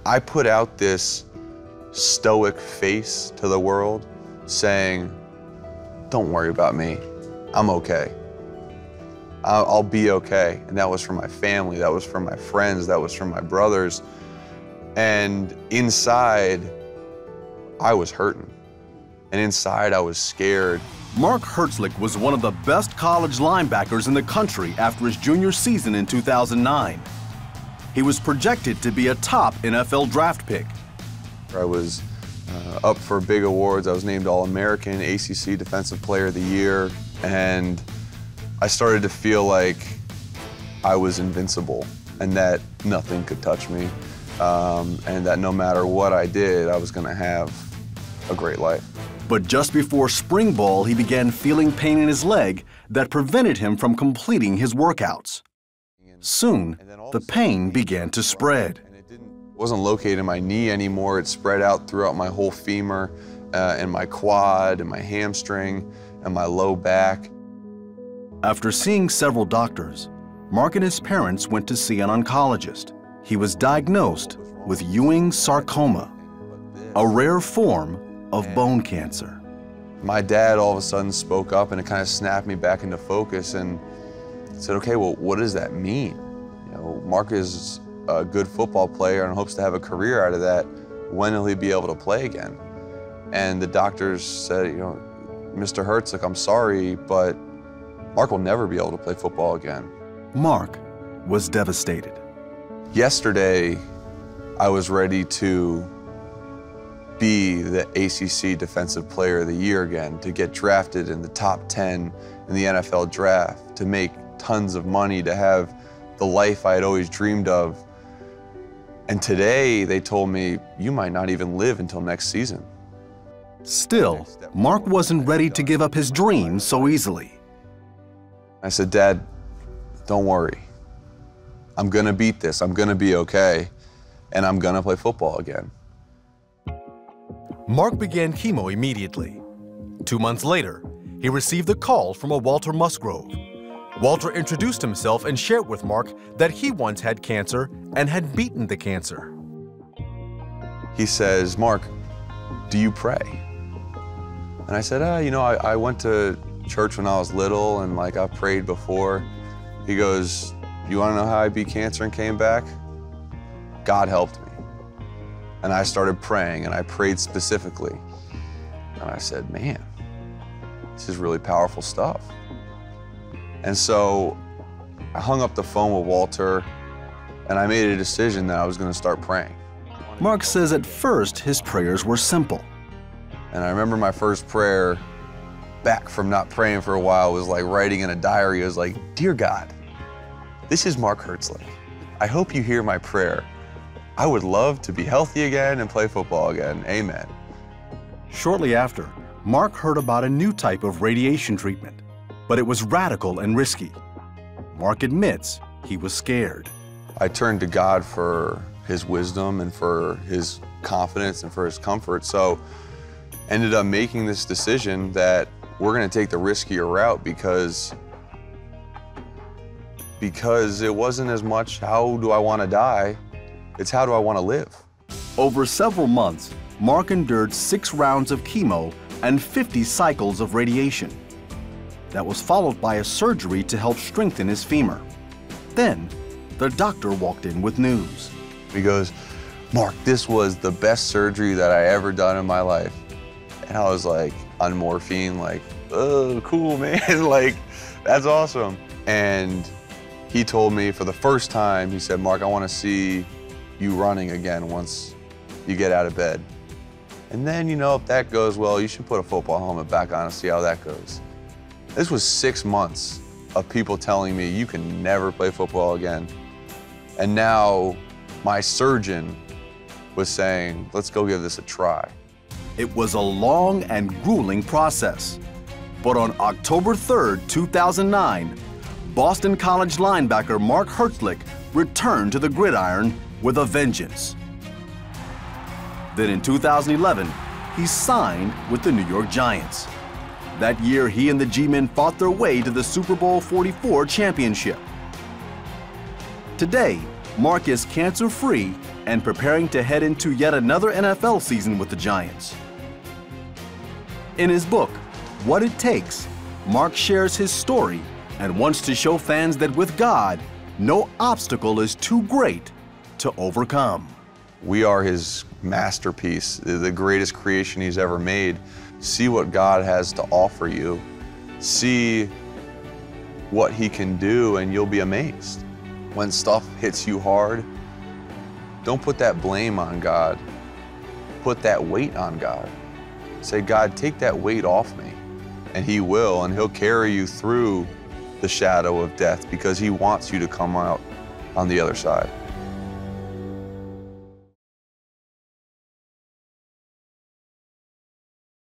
I put out this stoic face to the world saying, don't worry about me, I'm okay. I'll be okay. And that was for my family, that was for my friends, that was for my brothers. And inside, I was hurting. And inside, I was scared. Mark Herzlich was one of the best college linebackers in the country after his junior season in 2009. He was projected to be a top NFL draft pick. I was up for big awards. I was named All-American, ACC Defensive Player of the Year, and I started to feel like I was invincible and that nothing could touch me, and that no matter what I did, I was going to have a great life. But just before spring ball, he began feeling pain in his leg that prevented him from completing his workouts. Soon, the pain began to spread. It wasn't located in my knee anymore. It spread out throughout my whole femur, and my quad, and my hamstring, and my low back. After seeing several doctors, Mark and his parents went to see an oncologist. He was diagnosed with Ewing's sarcoma, a rare form of bone cancer. My dad all of a sudden spoke up, and it kind of snapped me back into focus and said, okay, well, what does that mean? You know, Mark is a good football player and hopes to have a career out of that. When will he be able to play again? And the doctors said, you know, Mr. Herzlich, I'm sorry, but Mark will never be able to play football again. Mark was devastated. Yesterday, I was ready to be the ACC Defensive Player of the Year again, to get drafted in the top 10 in the NFL draft, to make tons of money, to have the life I had always dreamed of. And today, they told me, you might not even live until next season. Still, Mark wasn't ready to give up his dream so easily. I said, Dad, don't worry. I'm gonna beat this, I'm gonna be okay, and I'm gonna play football again. Mark began chemo immediately. 2 months later, he received a call from a Walter Musgrove. Walter introduced himself and shared with Mark that he once had cancer and had beaten the cancer. He says, Mark, do you pray? And I said, you know, I went to church when I was little and like I've prayed before. He goes, you wanna know how I beat cancer and came back? God helped me. And I started praying, and I prayed specifically. And I said, man, this is really powerful stuff. And so I hung up the phone with Walter, and I made a decision that I was gonna start praying. Mark says at first his prayers were simple. And I remember my first prayer, back from not praying for a while, was like writing in a diary. It was like, Dear God, this is Mark Herzlich. I hope you hear my prayer. I would love to be healthy again and play football again. Amen. Shortly after, Mark heard about a new type of radiation treatment, but it was radical and risky. Mark admits he was scared. I turned to God for his wisdom and for his confidence and for his comfort. So ended up making this decision that we're gonna take the riskier route because it wasn't as much how do I wanna die, it's how do I wanna live. Over several months, Mark endured 6 rounds of chemo and 50 cycles of radiation. That was followed by a surgery to help strengthen his femur. Then, the doctor walked in with news. He goes, Mark, this was the best surgery that I ever done in my life. And I was like, on morphine, like, oh, cool, man, like, that's awesome. And he told me for the first time, he said, Mark, I wanna see you running again once you get out of bed. And then, you know, if that goes well, you should put a football helmet back on and see how that goes. This was 6 months of people telling me you can never play football again. And now my surgeon was saying, let's go give this a try. It was a long and grueling process. But on October 3rd, 2009, Boston College linebacker Mark Herzlich returned to the gridiron with a vengeance. Then in 2011, he signed with the New York Giants. That year, he and the G-Men fought their way to the Super Bowl 44 championship. Today, Mark is cancer-free and preparing to head into yet another NFL season with the Giants. In his book, What It Takes, Mark shares his story and wants to show fans that with God, no obstacle is too great to overcome. We are his masterpiece, the greatest creation he's ever made. See what God has to offer you. See what he can do, and you'll be amazed. When stuff hits you hard, don't put that blame on God. Put that weight on God. Say, God, take that weight off me. And he will, and he'll carry you through the shadow of death because he wants you to come out on the other side.